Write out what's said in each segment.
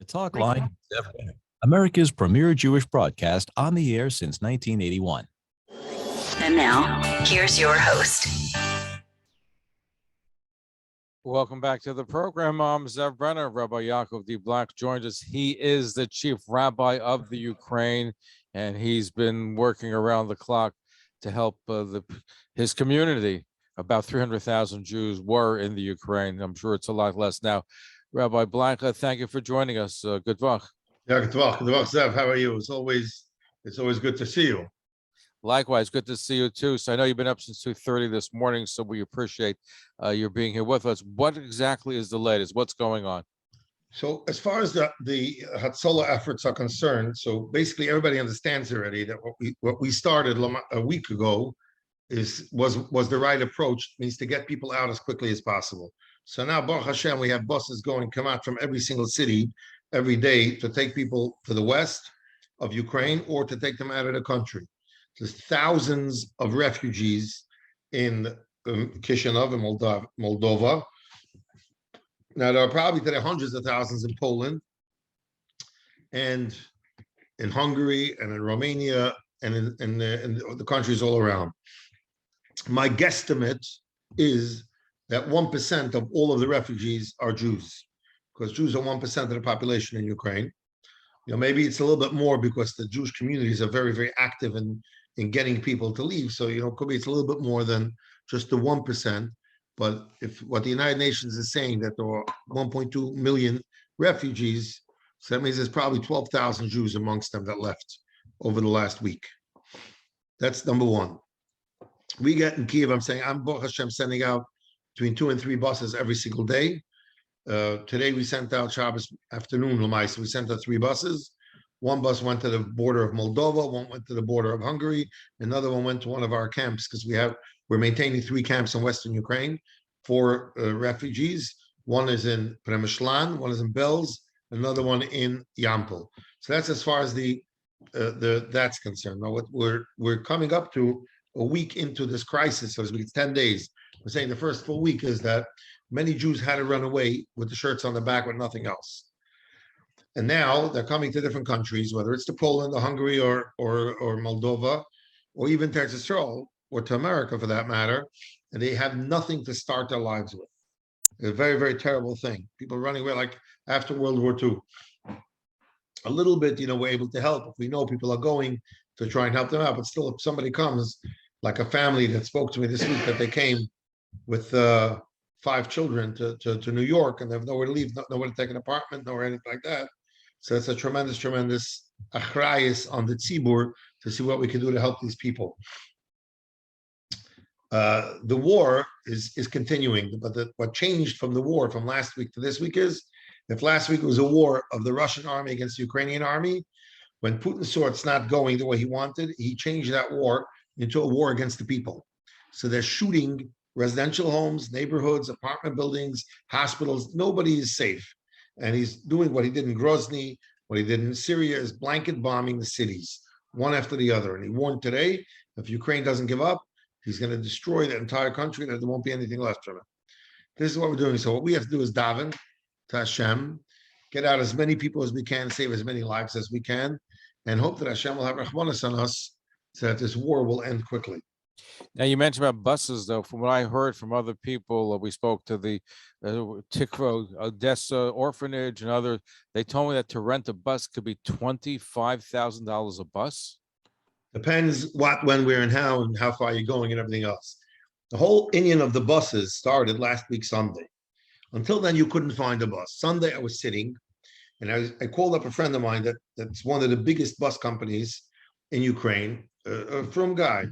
Talkline, Zev Brenner, America's premier Jewish broadcast on the air since 1981. And now, here's your host. Welcome back to the program. I'm Zev Brenner. Rabbi Yaakov D. Bleich joined us. He is the chief rabbi of the Ukraine, and he's been working around the clock to help his community. About 300,000 Jews were in the Ukraine. I'm sure it's a lot less now. Rabbi Bleich, thank you for joining us. Good luck. Yeah, good luck, Zev. How are you? It's always good to see you. Likewise, good to see you too. So I know you've been up since 2:30 this morning, so we appreciate your being here with us. What exactly is the latest? What's going on? So as far as the Hatzalah efforts are concerned, so basically everybody understands already that what we started a week ago was the right approach. It means to get people out as quickly as possible. So now, Baruch Hashem, we have buses come out from every single city every day to take people to the west of Ukraine or to take them out of the country. There's thousands of refugees in Chisinau in Moldova. Now, there are probably today hundreds of thousands in Poland and in Hungary and in Romania and in the countries all around. My guesstimate is that 1% of all of the refugees are Jews, because Jews are 1% of the population in Ukraine. You know, maybe it's a little bit more because the Jewish communities are very, very active in getting people to leave. So, you know, could be it's a little bit more than just the 1%. But if what the United Nations is saying that there are 1.2 million refugees, so that means there's probably 12,000 Jews amongst them that left over the last week. That's number one. We get in Kiev, I'm Baruch Hashem sending out between 2 and 3 buses every single day. Today we sent out Shabbos afternoon, we sent out 3 buses. One bus went to the border of Moldova, one went to the border of Hungary, another one went to one of our camps, because we're maintaining 3 camps in Western Ukraine for refugees. One is in Przemyślan, one is in Belz, another one in Yampol. So that's as far as that's concerned. Now, what we're coming up to a week into this crisis, so it's 10 days. We're saying the first full week is that many Jews had to run away with the shirts on the back with nothing else. And now they're coming to different countries, whether it's to Poland or Hungary or Moldova, or even to Israel or to America for that matter, and they have nothing to start their lives with. It's a very, very terrible thing. People running away like after World War II. A little bit, you know, we're able to help if we know people are going to try and help them out. But still, if somebody comes, like a family that spoke to me this week, that they came with 5 children to New York, and they have nowhere to leave, nowhere to take an apartment, nowhere anything like that. So it's a tremendous achrayus on the tzibur to see what we can do to help these people. The war is continuing, but what changed from the war from last week to this week is, if last week was a war of the Russian army against the Ukrainian army, when Putin saw it's not going the way he wanted, he changed that war into a war against the people. So they're shooting residential homes, neighborhoods, apartment buildings, hospitals. Nobody is safe. And he's doing what he did in Grozny, what he did in Syria, is blanket bombing the cities, one after the other. And he warned today, if Ukraine doesn't give up, he's going to destroy the entire country, that there won't be anything left from it. This is what we're doing. So what we have to do is daven to Hashem, get out as many people as we can, save as many lives as we can, and hope that Hashem will have rahmanas on us so that this war will end quickly. Now, you mentioned about buses, though. From what I heard from other people, we spoke to the Tikva, Odessa orphanage and others. They told me that to rent a bus could be $25,000 a bus. Depends what, when, where, and how far you're going and everything else. The whole inyan of the buses started last week Sunday. Until then, you couldn't find a bus. Sunday, I was sitting, and I called up a friend of mine that's one of the biggest bus companies in Ukraine, a frum guy.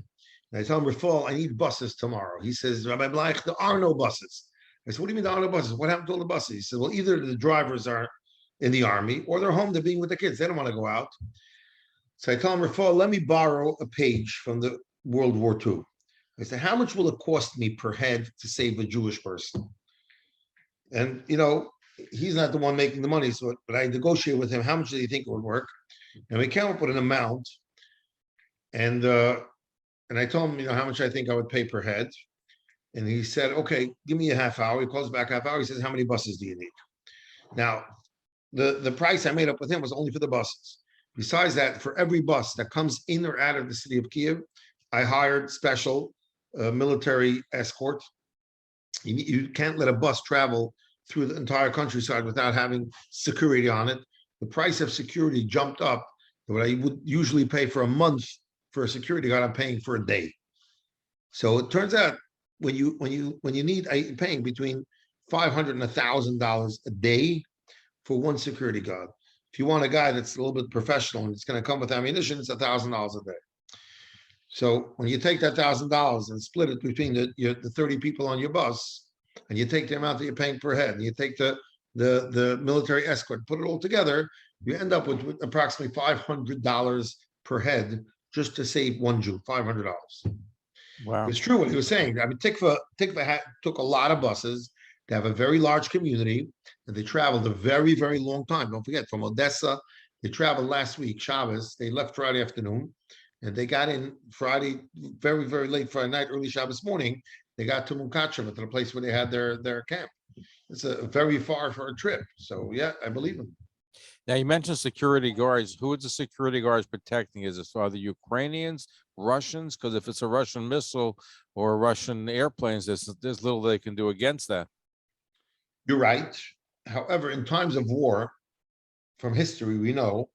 And I tell him, Rafal, I need buses tomorrow. He says, Rabbi Bleich, there are no buses. I said, what do you mean there are no buses? What happened to all the buses? He said, well, either the drivers are in the army or they're home, they're being with the kids. They don't want to go out. So I tell him, Rafal, let me borrow a page from the World War II. I said, how much will it cost me per head to save a Jewish person? And, you know, he's not the one making the money. So, but I negotiate with him, how much do you think it would work? And we came up with an amount. And I told him, you know, how much I think I would pay per head. And he said, okay, give me a half hour. He calls back half hour. He says, how many buses do you need? Now, the price I made up with him was only for the buses. Besides that, for every bus that comes in or out of the city of Kiev, I hired special military escort. You can't let a bus travel through the entire countryside without having security on it. The price of security jumped up. What I would usually pay for a month for a security guard, I'm paying for a day. So it turns out when you need paying between $500 and $1,000 a day for one security guard. If you want a guy that's a little bit professional and it's going to come with ammunition, it's $1,000 a day. So when you take that $1,000 and split it between the 30 people on your bus, and you take the amount that you're paying per head, and you take the military escort, put it all together, you end up with approximately $500 per head just to save one Jew. $500. Wow. It's true what he was saying. I mean, Tikva took a lot of buses. They have a very large community, and they traveled a very, very long time. Don't forget, from Odessa, they traveled last week, Shabbos. They left Friday afternoon, and they got in Friday, very, very late Friday night, early Shabbos morning. They got to Mukachev, to the place where they had their camp. It's a very far for a trip. So, yeah, I believe him. Now, you mentioned security guards. Who is the security guards protecting? Is it are the Ukrainians, Russians? Because if it's a Russian missile or Russian airplanes, there's little they can do against that. You're right. However, in times of war, from history, we know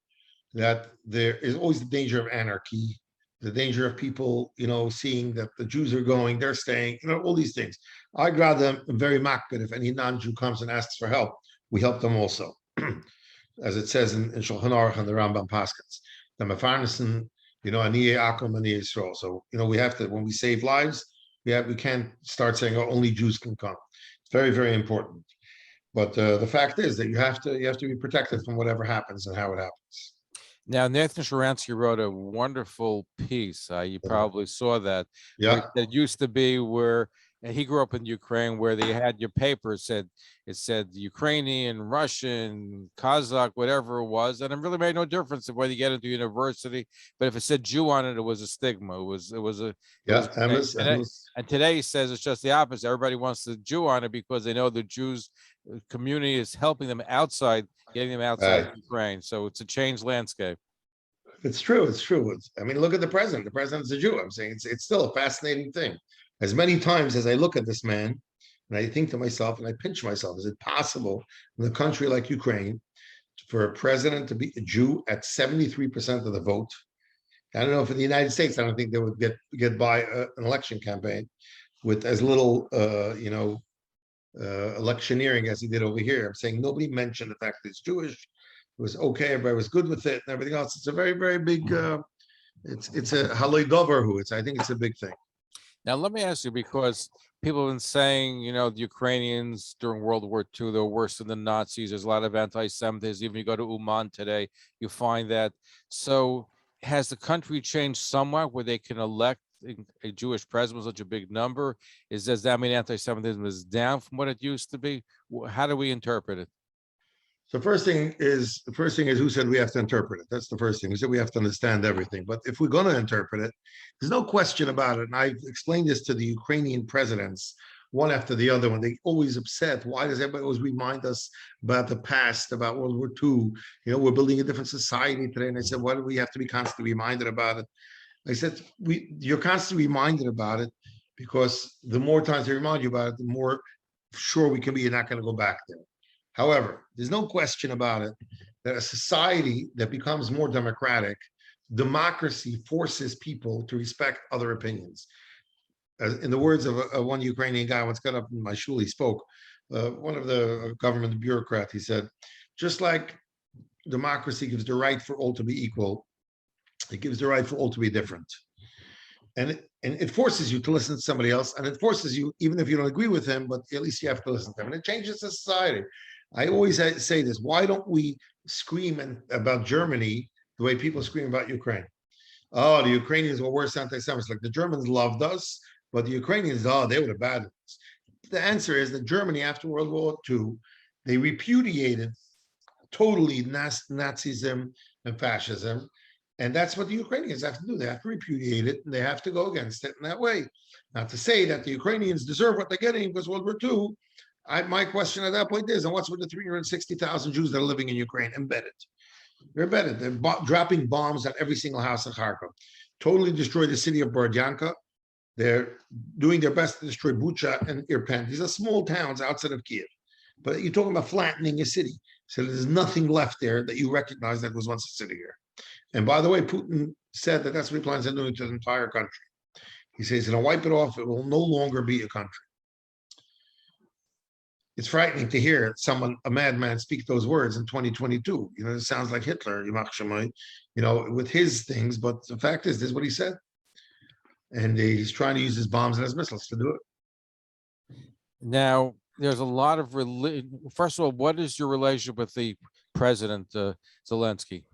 that there is always the danger of anarchy, the danger of people, seeing that the Jews are going, they're staying, all these things. I'd rather very makbid if any non-Jew comes and asks for help, we help them also. As it says in Shulchan Aruch and the Rambam Paskins, the Mefarnesen, ani Yaakov, ani Yisrael. So, we have to, when we save lives, we can't start saying, oh, only Jews can come. It's very, very important. But the fact is that you have to be protected from whatever happens and how it happens. Now, Nathan Sharansky wrote a wonderful piece. You probably saw that. Yeah. That used to be where, and he grew up in Ukraine, where they had your paper said Ukrainian, Russian, Kazakh, whatever it was, and it really made no difference of whether you get into university. But if it said Jew on it, it was a stigma. And today he says it's just the opposite. Everybody wants the Jew on it because they know the Jews community is helping them outside, getting them outside Ukraine. So it's a changed landscape. It's true. I mean, look at the president. The president's a Jew. I'm saying it's still a fascinating thing. As many times as I look at this man, and I think to myself, and I pinch myself, is it possible in a country like Ukraine for a president to be a Jew at 73% of the vote? I don't know if in the United States, I don't think they would get by an election campaign with as little, electioneering as he did over here. I'm saying nobody mentioned the fact that it's Jewish. It was okay. Everybody was good with it and everything else. It's a very, very big, it's a haloi dover hu. I think it's a big thing. Now, let me ask you, because people have been saying, the Ukrainians during World War II, they're worse than the Nazis. There's a lot of anti-Semitism. Even you go to Uman today, you find that. So has the country changed somewhat where they can elect a Jewish president with such a big number? Does that mean anti-Semitism is down from what it used to be? How do we interpret it? So first thing is who said we have to interpret it? That's the first thing. We said we have to understand everything. But if we're going to interpret it, there's no question about it. And I've explained this to the Ukrainian presidents, one after the other, when they always upset. Why does everybody always remind us about the past, about World War II? We're building a different society today. And I said, why do we have to be constantly reminded about it? I said, you're constantly reminded about it because the more times they remind you about it, the more sure we can be you're not going to go back there. However, there's no question about it that a society that becomes more democratic, democracy forces people to respect other opinions. In the words of one Ukrainian guy once got up in my shul, he spoke, one of the government bureaucrats, he said, just like democracy gives the right for all to be equal, it gives the right for all to be different. And it forces you to listen to somebody else, and it forces you, even if you don't agree with him, but at least you have to listen to them. And it changes the society. I always say this, why don't we scream about Germany the way people scream about Ukraine? Oh, the Ukrainians were worse anti-Semites. Like the Germans loved us, but the Ukrainians, they were the bad ones. The answer is that Germany, after World War II, they repudiated totally Nazism and fascism. And that's what the Ukrainians have to do. They have to repudiate it, and they have to go against it in that way. Not to say that the Ukrainians deserve what they're getting because World War II, My question at that point is, and what's with the 360,000 Jews that are living in Ukraine embedded? They're embedded. They're dropping bombs at every single house in Kharkov. Totally destroyed the city of Borodyanka. They're doing their best to destroy Bucha and Irpin. These are small towns outside of Kiev. But you're talking about flattening a city. So there's nothing left there that you recognize that was once a city here. And by the way, Putin said that that's what he plans on doing to the entire country. He says he's going to wipe it off. It will no longer be a country. It's frightening to hear someone, a madman, speak those words in 2022. You know, it sounds like Hitler, you know, with his things. But the fact is, this is what he said. And he's trying to use his bombs and his missiles to do it. Now, there's a lot of first of all, what is your relationship with the president, Zelensky?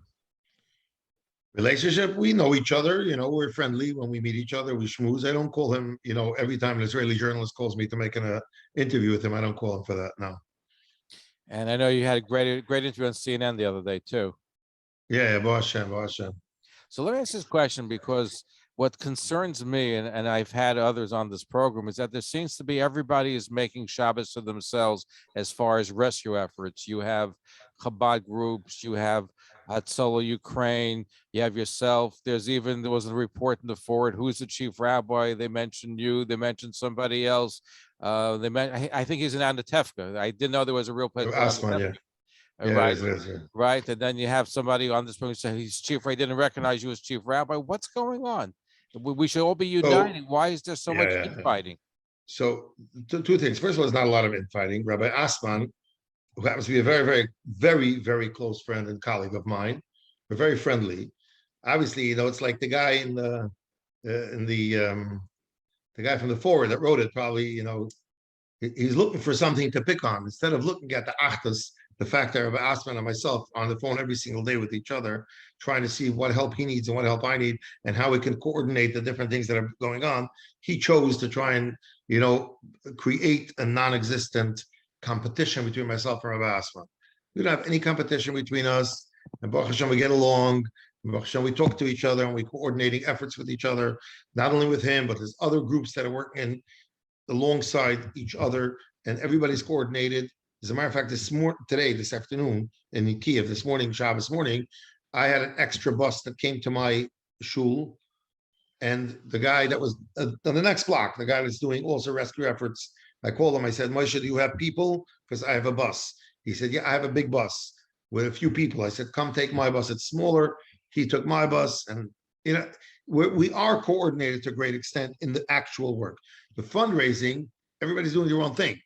Relationship, we know each other, you know, we're friendly when we meet each other, we schmooze. I don't call him, you know, every time an Israeli journalist calls me to make an interview with him, I don't call him for that, no. And I know you had a great interview on CNN the other day too. Yeah, Bosh Hashem. So let me ask this question, because what concerns me, and I've had others on this program, is that there seems to be everybody is making Shabbos to themselves as far as rescue efforts. You have Chabad groups, you have Hatzolah Ukraine, you have yourself. There was a report in the Forward, who's the chief rabbi? They mentioned you, they mentioned somebody else. I think he's in Anatevka. I didn't know there was a real place. Right. And then you have somebody on this program say he's chief. I didn't recognize you as chief rabbi. What's going on? We should all be uniting. Why is there so much infighting? So two things. First of all, there's not a lot of infighting. Rabbi Assman, who happens to be a very, very, very, very close friend and colleague of mine, we're very friendly. Obviously, you know, it's like the guy the guy from the Forward that wrote it. Probably, you know, he's looking for something to pick on instead of looking at the achtas. The fact that Rabbi Assman and myself on the phone every single day with each other, trying to see what help he needs and what help I need, and how we can coordinate the different things that are going on. He chose to try and, you know, create a non-existent competition between myself and Rabbi Assman. We don't have any competition between us. And Baruch Hashem, we get along. Baruch Hashem, we talk to each other and we're coordinating efforts with each other, not only with him, but there's other groups that are working alongside each other, and everybody's coordinated. As a matter of fact, this afternoon in Kiev, this morning, Shabbos morning, I had an extra bus that came to my shul, and the guy that was on the next block, the guy that's doing also rescue efforts, I called him. I said, Moshe, do you have people? Because I have a bus. He said, yeah, I have a big bus with a few people. I said, come take my bus. It's smaller. He took my bus, and you know, we are coordinated to a great extent in the actual work. The fundraising, everybody's doing their own thing.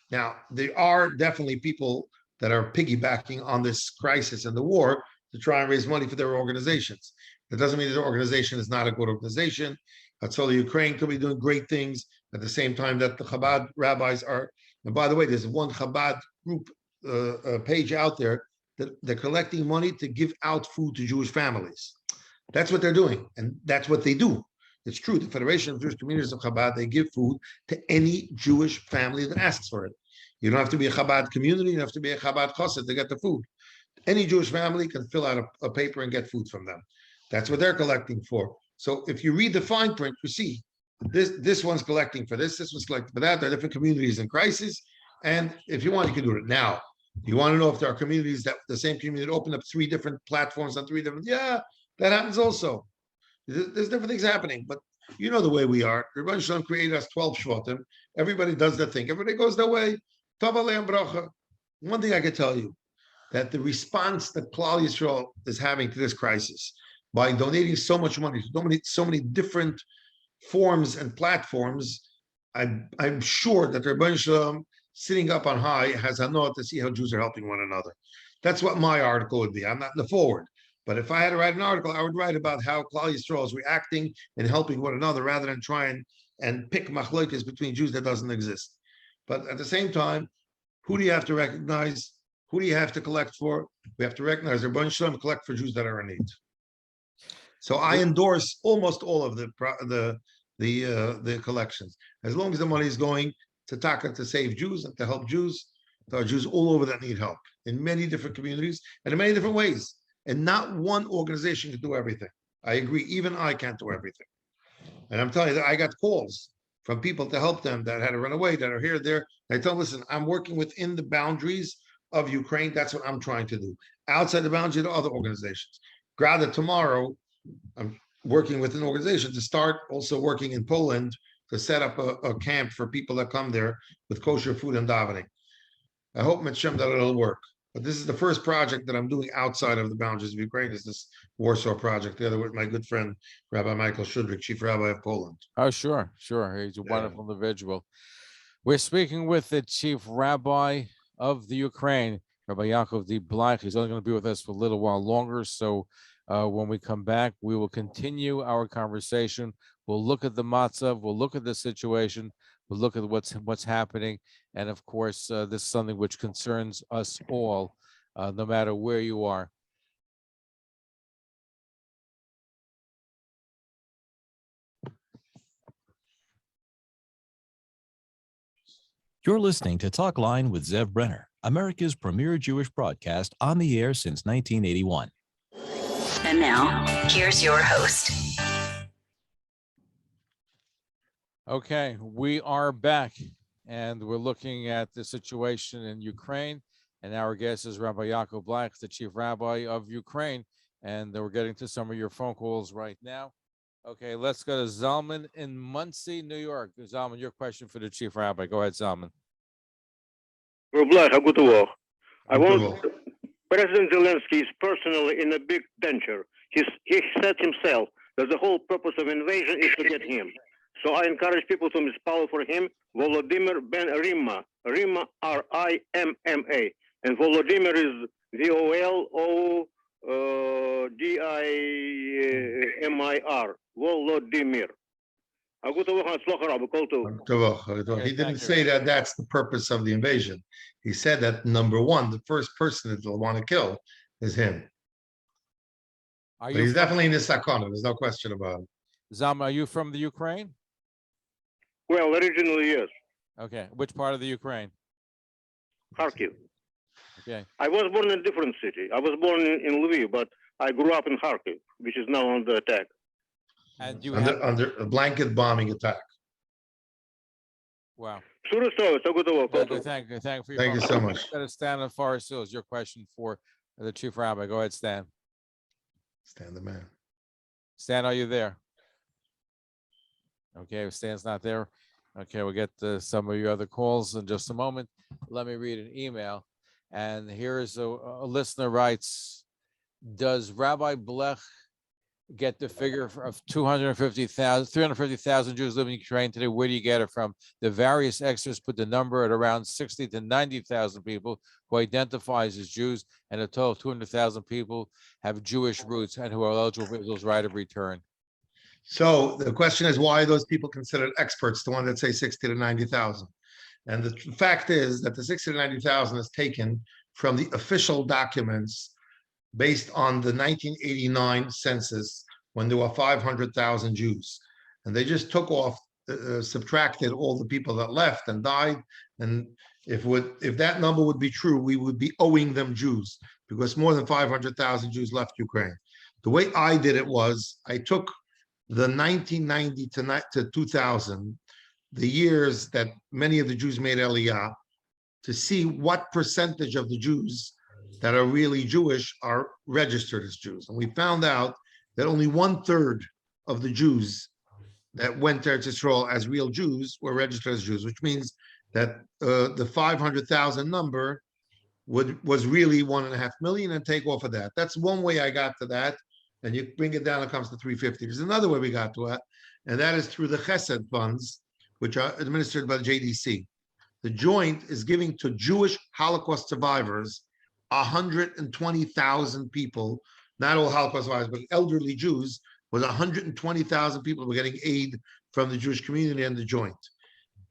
Now, there are definitely people that are piggybacking on this crisis and the war to try and raise money for their organizations. That doesn't mean that the organization is not a good organization. Hatzolah Ukraine could be doing great things at the same time that the Chabad rabbis are. And by the way, there's one Chabad group page out there that they're collecting money to give out food to Jewish families. That's what they're doing, and that's what they do. It's true. The Federation of Jewish Communities of Chabad, they give food to any Jewish family that asks for it. You don't have to be a Chabad community. You don't have to be a Chabad chassid to get the food. Any Jewish family can fill out a paper and get food from them. That's what they're collecting for. So if you read the fine print, you see this one's collecting for this one's collecting for that. There are different communities in crisis. And if you want, you can do it now. You want to know if there are communities that the same community open up 3 different platforms on 3 different, yeah, that happens also. There's different things happening, but you know the way we are. The Rebbe Shalom created us 12 Shvatim. Everybody does their thing. Everybody goes their way. Tov aleim bracha. One thing I can tell you, that the response that Klal Yisrael is having to this crisis by donating so much money, so many different forms and platforms, I'm sure that the Rebbe Shalom, sitting up on high, has a note to see how Jews are helping one another. That's what my article would be. I'm not in the Forward. But if I had to write an article, I would write about how Klal Yisrael is reacting and helping one another rather than trying and pick machlokas between Jews that doesn't exist. But at the same time, who do you have to recognize? Who do you have to collect for? We have to recognize the Rebbe Shalom, collect for Jews that are in need. So I endorse almost all of the collections, as long as the money is going to Taka to save Jews and to help Jews. There are Jews all over that need help in many different communities and in many different ways. And not one organization can do everything. I agree. Even I can't do everything. And I'm telling you that I got calls from people to help them that had to run away, that are here, there. And I told them, listen, I'm working within the boundaries of Ukraine. That's what I'm trying to do. Outside the boundaries of other organizations. Rather, tomorrow, I'm working with an organization to start also working in Poland to set up a camp for people that come there with kosher food and davening. I hope, Mitzvah, that it'll work. But this is the first project that I'm doing outside of the boundaries of Ukraine, is this Warsaw project, together with my good friend, Rabbi Michael Shudrick, Chief Rabbi of Poland. Oh, sure. He's a wonderful individual. We're speaking with the Chief Rabbi of the Ukraine, Rabbi Yaakov the Bleich. He's only going to be with us for a little while longer. So when we come back, we will continue our conversation. We'll look at the matzav. We'll look at the situation. We'll look at what's happening. And of course, this is something which concerns us all, no matter where you are. You're listening to Talkline with Zev Brenner, America's premier Jewish broadcast, on the air since 1981. And now, here's your host. Okay, we are back, and we're looking at the situation in Ukraine. And our guest is Rabbi Yaakov Bleich, the Chief Rabbi of Ukraine. And we're getting to some of your phone calls right now. Okay, let's go to Zalman in Muncie, New York. Zalman, your question for the Chief Rabbi. Go ahead, Zalman. Rabbi, good work. I Good want President Zelensky is personally in a big danger. He said himself that the whole purpose of invasion is to get him. So I encourage people to misspell for him Volodymyr Ben Rima, Rima R-I-M-M-A, and Volodymyr is V-O-L-O-D-I-M-I-R, Volodymyr. He didn't say that that's the purpose of the invasion. He said that, number one, the first person that they'll want to kill is him. But he's definitely in the sakana. There's no question about it. Zalman, are you from the Ukraine? Well, originally, yes. Okay, which part of the Ukraine? Kharkiv. Okay. I was born in a different city. I was born in Lviv, but I grew up in Kharkiv, which is now under attack. And you under a blanket bombing attack. Wow. Thank you for your Thank you for your Thank you so much. Stan in Forest Hills, your question for the Chief Rabbi. Go ahead, Stan. Stan the man. Stan, are you there? Okay, Stan's not there. Okay, we'll get to some of your other calls in just a moment. Let me read an email. And here's a listener writes, does Rabbi Bleich get the figure of 350,000 Jews living in Ukraine today? Where do you get it from? The various experts put the number at around 60 to 90,000 people who identifies as Jews, and a total of 200,000 people have Jewish roots and who are eligible for Israel's right of return. So the question is, why are those people considered experts, the one that say 60 to 90,000? And the fact is that the 60 to 90,000 is taken from the official documents based on the 1989 census, when there were 500,000 Jews. And they just took off, subtracted all the people that left and died. And if that number would be true, we would be owing them Jews, because more than 500,000 Jews left Ukraine. The way I did it was, I took the 1990 to 2000, the years that many of the Jews made Aliyah, to see what percentage of the Jews that are really Jewish are registered as Jews. And we found out that only 1/3 of the Jews that went to Eretz Yisrael as real Jews were registered as Jews, which means that the 500,000 number was really 1.5 million, and take off of that. That's one way I got to that. And you bring it down, it comes to 350. There's another way we got to it, and that is through the Chesed funds, which are administered by the JDC. The Joint is giving to Jewish Holocaust survivors 120,000 people, not all Holocaust survivors, but elderly Jews, was 120,000 people who were getting aid from the Jewish community and the Joint.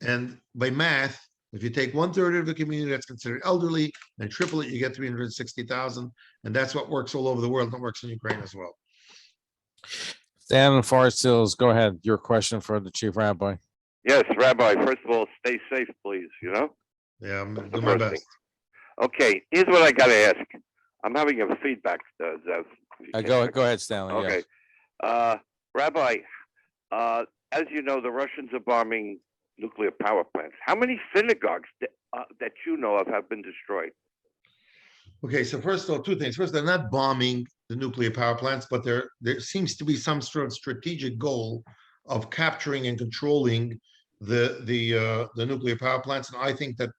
And by math, if you take 1/3 of the community that's considered elderly and triple it, you get 360,000. And that's what works all over the world, and works in Ukraine as well. Stan in Forest Hills, go ahead. Your question for the Chief Rabbi. Yes, Rabbi, first of all, stay safe, please, Yeah, I'm doing my best. Okay, here's what I got to ask. I'm having a feedback, Zev. Go ahead, Stanley. Okay. Yes. Rabbi, as you know, the Russians are bombing nuclear power plants. How many synagogues that you know of have been destroyed? Okay, so first of all, two things. First, they're not bombing the nuclear power plants, but there seems to be some sort of strategic goal of capturing and controlling the nuclear power plants. And I think that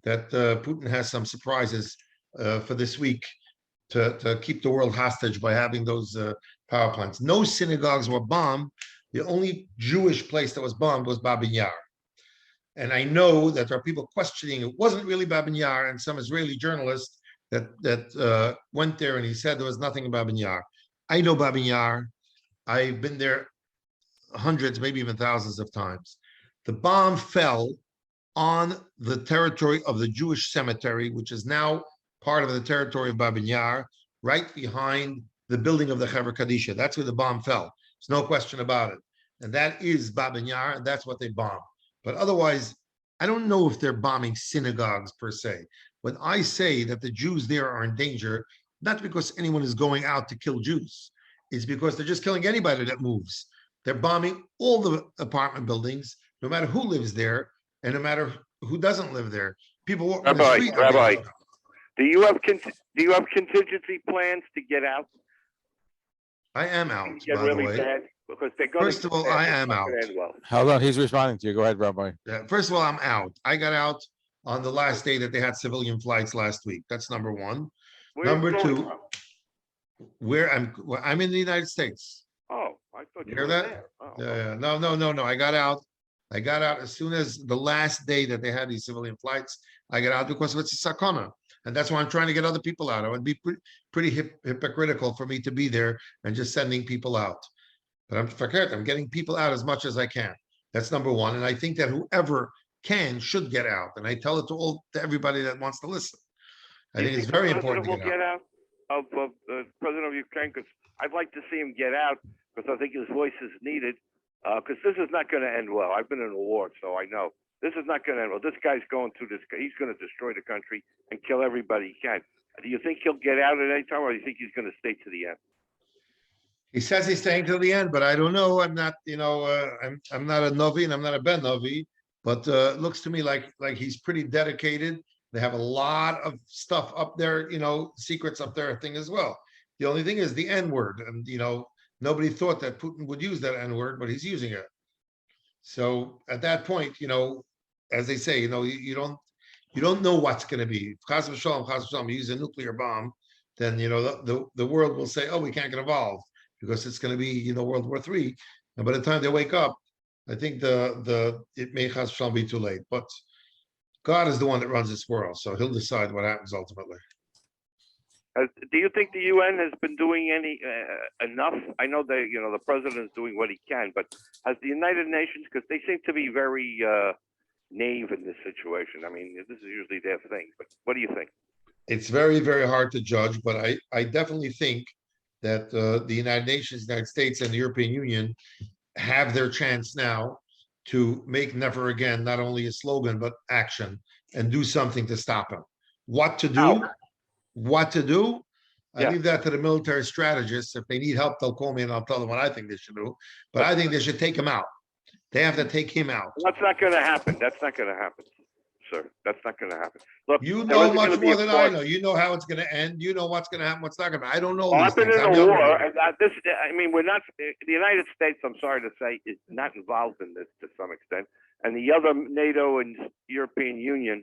Putin has some surprises for this week to keep the world hostage by having those power plants. No synagogues were bombed. The only Jewish place that was bombed was Babin Yar. And I know that there are people questioning it wasn't really Babin Yar, and some Israeli journalist that went there and he said there was nothing in Babin Yar. I know Babin Yar. I've been there hundreds, maybe even thousands of times. The bomb fell on the territory of the Jewish cemetery, which is now part of the territory of Babin Yar, right behind the building of the Chevra Kadisha. That's where the bomb fell. There's no question about it. And that is Babin Yar, and that's what they bombed. But otherwise, I don't know if they're bombing synagogues per se. When I say that the Jews there are in danger, not because anyone is going out to kill Jews, it's because they're just killing anybody that moves. They're bombing all the apartment buildings, no matter who lives there, and no matter who doesn't live there. People walk on the street. Rabbi, do you have contingency plans to get out? I am out, Get by really the way. bad? Because they're going First of all, I am out. well. Hold on, he's responding to you. Go ahead, Rabbi. First of all, I'm out. I got out on the last day that they had civilian flights last week. That's number one. Where are you Number going two, from? where I'm in the United States. Oh, I thought you Hear were that? there. Oh, Yeah, no. I got out. I got out as soon as the last day that they had these civilian flights. I got out because it's a sakana. And that's why I'm trying to get other people out. It would be pretty hypocritical for me to be there and just sending people out. But I'm getting people out as much as I can. That's number one. And I think that whoever can should get out. And I tell it to everybody that wants to listen. I think it's very important to get out. Of the president of Ukraine, because I'd like to see him get out because I think his voice is needed. Because this is not going to end well. I've been in a war, so I know this is not going to end well. This guy's going through this. He's going to destroy the country and kill everybody he can. Do you think he'll get out at any time, or do you think he's going to stay to the end? He says he's staying till the end, but I don't know. I'm not, I'm not a Novi and I'm not a Ben Novi, but it looks to me like he's pretty dedicated. They have a lot of stuff up there, secrets up there thing as well. The only thing is the N word, and nobody thought that Putin would use that N word, but he's using it. So at that point, as they say, you don't know what's going to be. If Chas v'shalom, use a nuclear bomb, then the world will say, oh, we can't get involved because it's going to be World War III. And by the time they wake up, I think it may Chas v'shalom be too late. But God is the one that runs this world, so He'll decide what happens ultimately. Do you think the UN has been doing enough? I know that the president is doing what he can, but has the United Nations, because they seem to be very naive in this situation. I mean, this is usually their thing. But what do you think? It's very, very hard to judge, but I definitely think that the United Nations, United States, and the European Union have their chance now to make never again not only a slogan but action and do something to stop him. What to do? I leave that to the military strategists. If they need help, they'll call me and I'll tell them what I think they should do. But I think they should take him out. They have to take him out. That's not going to happen. That's not going to happen, sir. That's not going to happen. Look, you know much more than I know. You know how it's going to end. You know what's going to happen, what's not going to happen. I don't know. I've been in a war. We're not. The United States, I'm sorry to say, is not involved in this to some extent, and the other NATO and European Union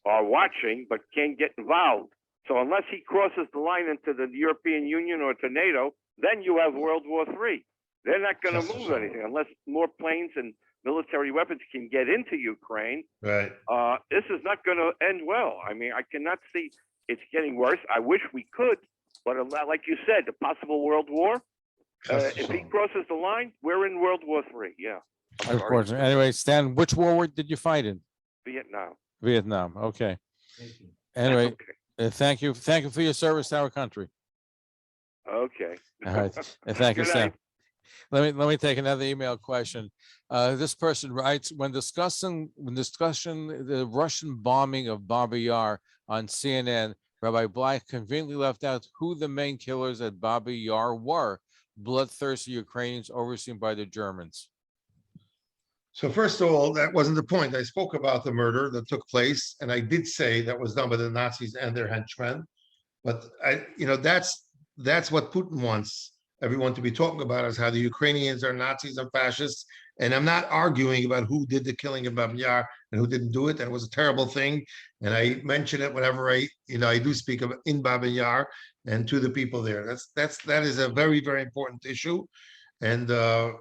are watching but can't get involved. So unless he crosses the line into the European Union or to NATO, then you have World War III. They're not going to move anything unless more planes and military weapons can get into Ukraine. Right. This is not going to end well. I mean, I cannot see it's getting worse. I wish we could, but like you said, the possible world war. If he crosses the line, we're in World War III. Yeah. Of course. Anyway, Stan, which war did you fight in? Vietnam. Okay. Anyway. Okay. Thank you for your service to our country. Okay. All right. Thank you, Sam. Let me take another email question. This person writes, when discussing the Russian bombing of Babi Yar on CNN, Rabbi Bleich conveniently left out who the main killers at Babi Yar were: bloodthirsty Ukrainians overseen by the Germans. So first of all, that wasn't the point. I spoke about the murder that took place, and I did say that was done by the Nazis and their henchmen. But that's what Putin wants everyone to be talking about, is how the Ukrainians are Nazis and fascists. And I'm not arguing about who did the killing in Babin Yar and who didn't do it. That was a terrible thing. And I mention it whenever I do speak of in Babin Yar and to the people there. That is a very, very important issue. And the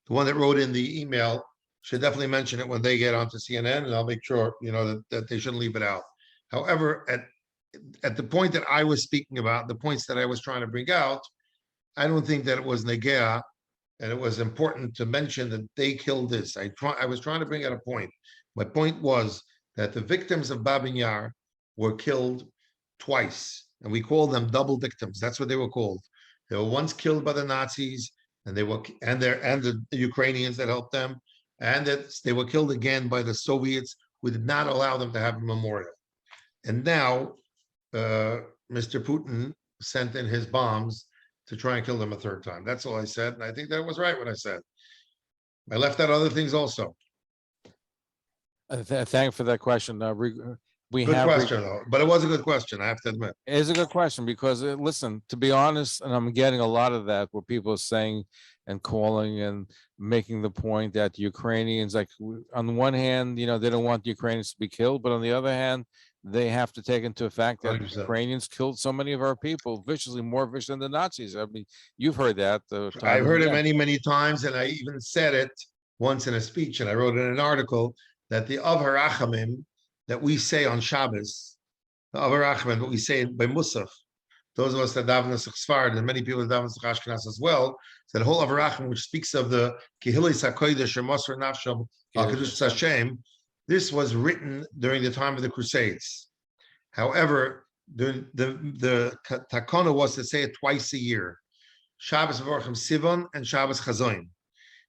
one that wrote in the email should definitely mention it when they get onto CNN, and I'll make sure that they shouldn't leave it out. However, at the point that I was speaking about, the points that I was trying to bring out, I don't think that it was negea, and it was important to mention that they killed this. I was trying to bring out a point. My point was that the victims of Babin Yar were killed twice, and we call them double victims. That's what they were called. They were once killed by the Nazis, and the Ukrainians that helped them, and that they were killed again by the Soviets, who did not allow them to have a memorial. And now Mr. Putin sent in his bombs to try and kill them a third time. That's all I said, and I think that was right what I said. I left out other things also. Thank you for that question. We Good have question, though, but it was a good question, I have to admit. It is a good question because listen, to be honest, and I'm getting a lot of that where people are saying and calling and making the point that the Ukrainians, like on the one hand, they don't want the Ukrainians to be killed, but on the other hand, they have to take into fact that 100%. Ukrainians killed so many of our people viciously, more vicious than the Nazis. I mean, you've heard that. I've heard it many, many times, and I even said it once in a speech, and I wrote in an article that the Av HaRachamim that we say on Shabbos, the Av HaRachamim, what we say by Musaf, those of us that daven Sfard, and many people that daven Ashkenaz as well, so the whole Av HaRachamim, which speaks of the Kehilis HaKodesh or Mosar Nafsham HaKadosh Hashem, this was written during the time of the Crusades. However, the takana was to say it twice a year, Shabbos V'Orchim Sivan and Shabbos Chazoin,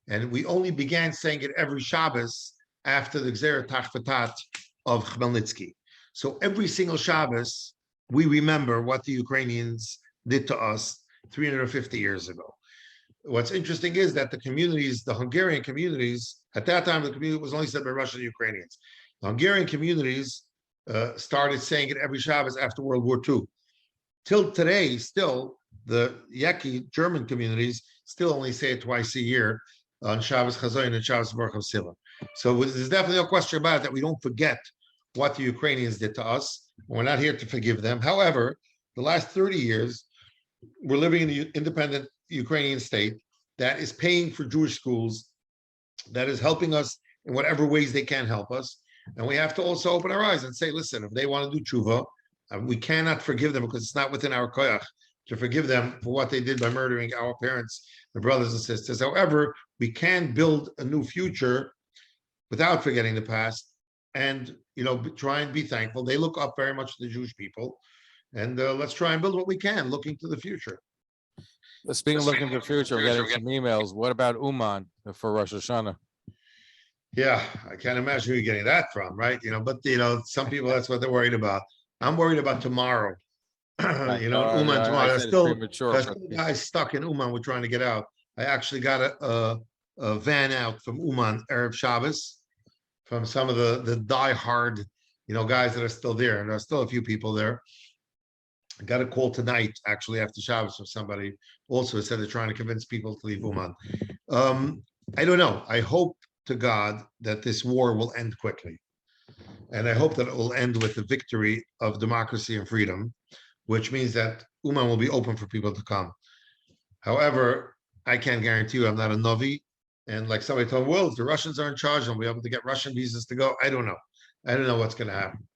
and we only began saying it every Shabbos after the Gzera Tachvatat of Khmelnytsky. So every single Shabbos, we remember what the Ukrainians did to us 350 years ago. What's interesting is that the communities, the Hungarian communities, at that time, the community was only said by Russian Ukrainians. The Hungarian communities started saying it every Shabbos after World War II. Till today, still, the Yaki German communities still only say it twice a year on Shabbos Chazoin and Shabbos Baruch Sivan. So there's definitely no question about it that we don't forget what the Ukrainians did to us. We're not here to forgive them. However, the last 30 years, we're living in an independent Ukrainian state that is paying for Jewish schools, that is helping us in whatever ways they can help us. And we have to also open our eyes and say, listen, if they want to do tshuva, we cannot forgive them because it's not within our koyach to forgive them for what they did by murdering our parents, their brothers and sisters. However, we can build a new future without forgetting the past and, try and be thankful. They look up very much to the Jewish people. And let's try and build what we can, looking to the future. Speaking of looking to the future, we're getting some emails. What about Uman for Rosh Hashanah? Yeah, I can't imagine who you're getting that from, right? But some people, that's what they're worried about. I'm worried about tomorrow. Uman tomorrow. There's still guys stuck in Uman. We're trying to get out. I actually got a van out from Uman Erev Shabbos from some of the diehard, guys that are still there, and there's still a few people there. I got a call tonight, actually, after Shabbos from somebody also said they're trying to convince people to leave Uman. I don't know. I hope to God that this war will end quickly. And I hope that it will end with the victory of democracy and freedom, which means that Uman will be open for people to come. However, I can't guarantee you, I'm not a Novi. And like somebody told me, well, if the Russians are in charge, they'll be able to get Russian visas to go. I don't know. I don't know what's going to happen.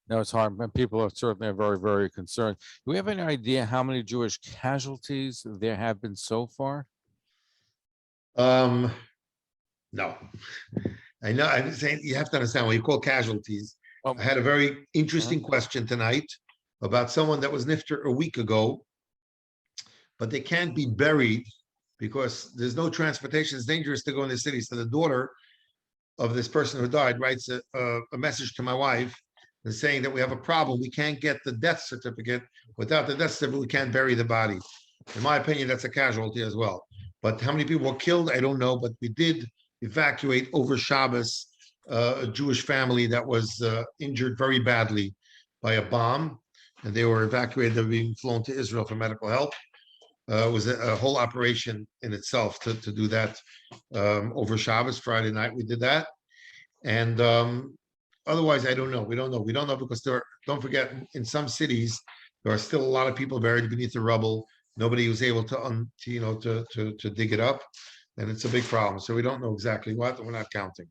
No, it's hard. And people are certainly very, very concerned. Do we have any idea how many Jewish casualties there have been so far? No. I know. I'm saying you have to understand what you call casualties. I had a very interesting question tonight about someone that was nifter a week ago, but they can't be buried because there's no transportation. It's dangerous to go in the city. So the daughter of this person who died writes a message to my wife and saying that we have a problem. We can't get the death certificate. Without the death certificate, we can't bury the body. In my opinion, that's a casualty as well. But how many people were killed, I don't know. But we did evacuate over Shabbos a Jewish family that was injured very badly by a bomb, and they were evacuated. They were being flown to Israel for medical help. It was a whole operation in itself to do that over Shabbos, Friday night. We did that, and otherwise, I don't know. We don't know. We don't know because don't forget, in some cities there are still a lot of people buried beneath the rubble. Nobody was able to dig it up, and it's a big problem. So we don't know exactly what. We're not counting.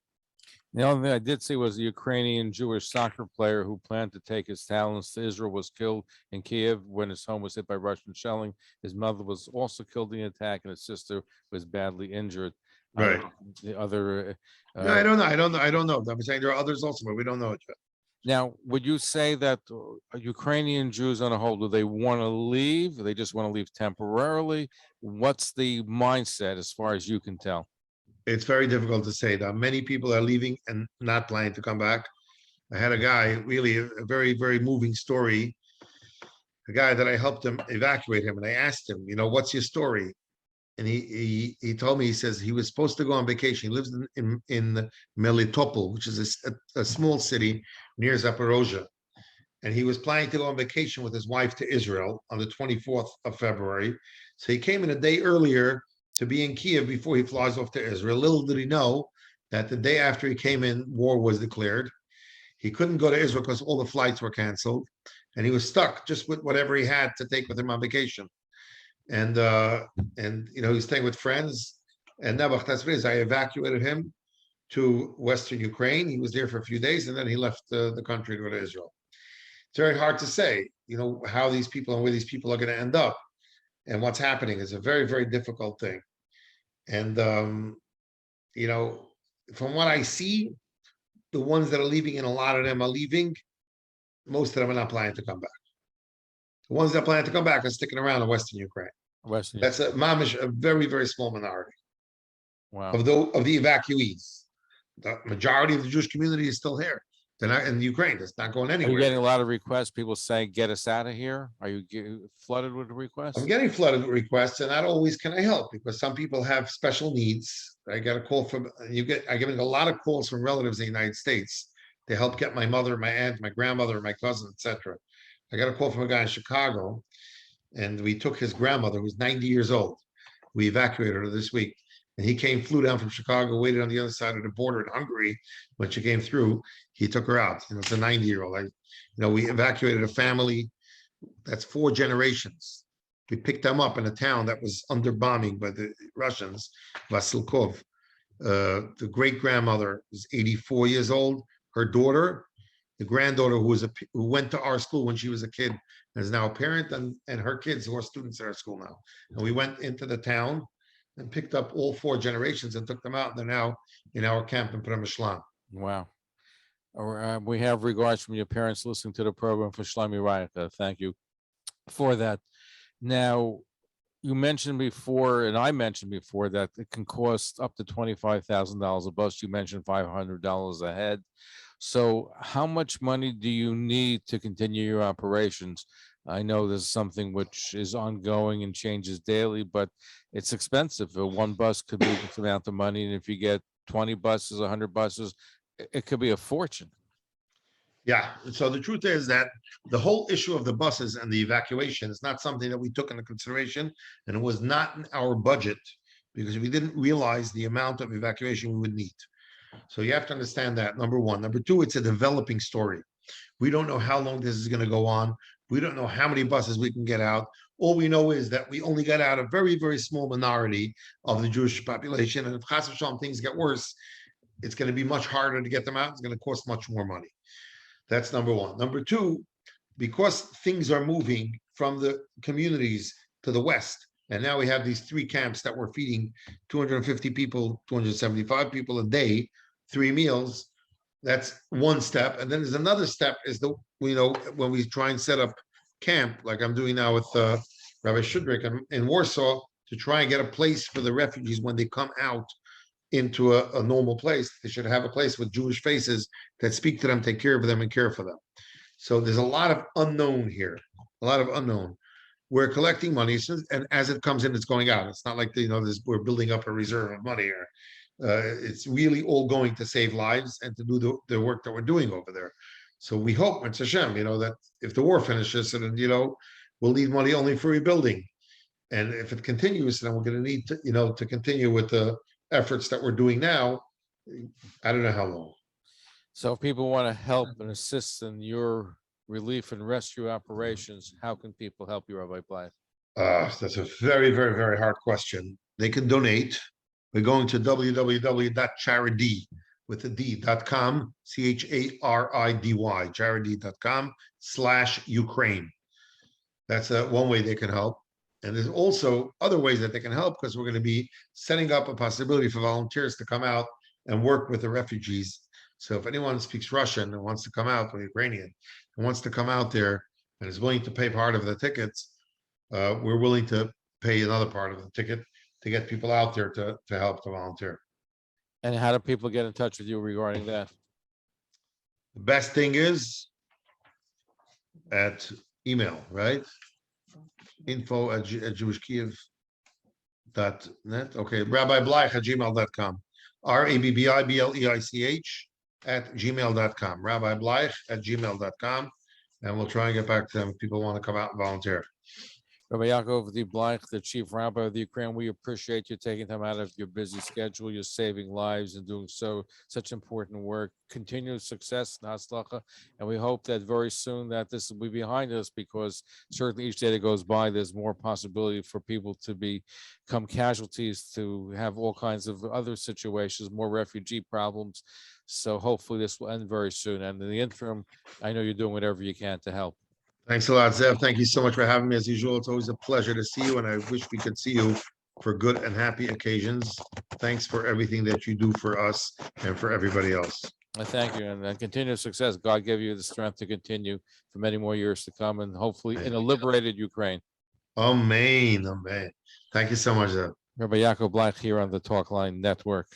The only thing I did see was a Ukrainian Jewish soccer player who planned to take his talents to Israel was killed in Kiev when his home was hit by Russian shelling. His mother was also killed in the attack, and his sister was badly injured. Right. The other. No, I don't know. I don't know. I'm saying there are others also, but we don't know it yet. Now, would you say that Ukrainian Jews on a whole, do they want to leave? Do they just want to leave temporarily? What's the mindset as far as you can tell? It's very difficult to say. That many people are leaving and not planning to come back. I had a guy, really a very, very moving story. A guy that I helped him evacuate him, and I asked him, what's your story? And he told me, he says he was supposed to go on vacation. He lives in Melitopol, which is a small city near Zaporozhye. And he was planning to go on vacation with his wife to Israel on the 24th of February. So he came in a day earlier to be in Kiev before he flies off to Israel. Little did he know that the day after he came in, war was declared. He couldn't go to Israel because all the flights were canceled. And he was stuck just with whatever he had to take with him on vacation. And he's staying with friends. And Nebuch, that's what it is. I evacuated him to Western Ukraine. He was there for a few days, and then he left the country to go to Israel. It's very hard to say, how these people and where these people are going to end up. And what's happening is a very, very difficult thing. And, from what I see, the ones that are leaving, and a lot of them are leaving, most of them are not planning to come back. The ones that plan to come back are sticking around in Western Ukraine. That's a very, very small minority. Wow. Of the evacuees. The majority of the Jewish community is still here. They're not in Ukraine. It's not going anywhere. Are you getting a lot of requests? People saying, "Get us out of here." Are you flooded with requests? I'm getting flooded with requests, and not always can I help because some people have special needs. I got a call from I'm getting a lot of calls from relatives in the United States to help get my mother, my aunt, my grandmother, my cousin, etc. I got a call from a guy in Chicago, and we took his grandmother, who's 90 years old. We evacuated her this week. And he flew down from Chicago, waited on the other side of the border in Hungary. When she came through, he took her out. It's a 90-year-old. We evacuated a family that's 4 generations. We picked them up in a town that was under bombing by the Russians, Vasilkov. The great-grandmother is 84 years old. Her daughter, the granddaughter who went to our school when she was a kid, and is now a parent, and her kids who are students at our school now. And we went into the town and picked up all 4 generations and took them out. And they're now in our camp in Premishlan. Wow. We have regards from your parents listening to the program for Shlomi Reich. Thank you for that. Now, you mentioned before, and I mentioned before, that it can cost up to $25,000 a bus. You mentioned $500 a head. So how much money do you need to continue your operations? I know this is something which is ongoing and changes daily, but it's expensive. One bus could be this amount of money, and if you get 20 buses, 100 buses, it could be a fortune. Yeah. So the truth is that the whole issue of the buses and the evacuation is not something that we took into consideration, and it was not in our budget because we didn't realize the amount of evacuation we would need. So you have to understand that, number one. Number two, it's a developing story. We don't know how long this is going to go on. We don't know how many buses we can get out. All we know is that we only got out a very, very small minority of the Jewish population. And if Chas v'Shalom things get worse, it's going to be much harder to get them out. It's going to cost much more money. That's number one. Number two, because things are moving from the communities to the west, and now we have these 3 camps that we're feeding 250 people, 275 people a day, 3 meals. That's one step. And then there's another step is when we try and set up camp, like I'm doing now with Rabbi Shudrik in Warsaw, to try and get a place for the refugees when they come out into a normal place. They should have a place with Jewish faces that speak to them, take care of them, and care for them. So there's a lot of unknown here, a lot of unknown. we're collecting money, and as it comes in, it's going out. It's not like we're building up a reserve of money, or it's really all going to save lives and to do the work that we're doing over there. So we hope, it's Hashem, that if the war finishes, and we'll need money only for rebuilding, and if it continues, then we're going to need to continue with the efforts that we're doing now. I don't know how long. So if people want to help and assist in your relief and rescue operations, how can people help you, Rabbi Bleich? That's a very, very, very hard question. They can donate. We're going to www.charity with a D.com, CHARIDY, charity.com/Ukraine. That's one way they can help. And there's also other ways that they can help, because we're going to be setting up a possibility for volunteers to come out and work with the refugees. So if anyone speaks Russian and wants to come out, or Ukrainian, and wants to come out there and is willing to pay part of the tickets, we're willing to pay another part of the ticket to get people out there to help to volunteer. And how do people get in touch with you regarding that? The best thing is at email, right? info@jewishkiev.net. Okay, Rabbi Bleich @gmail.com. RABBIBLEICH@gmail.com. Rabbi Bleich @gmail.com. And we'll try and get back to them if people want to come out and volunteer. Rabbi Yaakov Bleich, the Chief Rabbi of the Ukraine, we appreciate you taking time out of your busy schedule. You're saving lives and doing such important work. Continued success, Hatzlacha, and we hope that very soon that this will be behind us, because certainly each day that goes by, there's more possibility for people to become casualties, to have all kinds of other situations, more refugee problems. So hopefully this will end very soon. And in the interim, I know you're doing whatever you can to help. Thanks a lot, Zev. Thank you so much for having me. As usual, it's always a pleasure to see you, and I wish we could see you for good and happy occasions. Thanks for everything that you do for us and for everybody else. I thank you, and continued success. God give you the strength to continue for many more years to come, and hopefully in a liberated Ukraine. Amen. Amen. Thank you so much, Zev. Rabbi Yaakov Bleich here on the Talkline Network.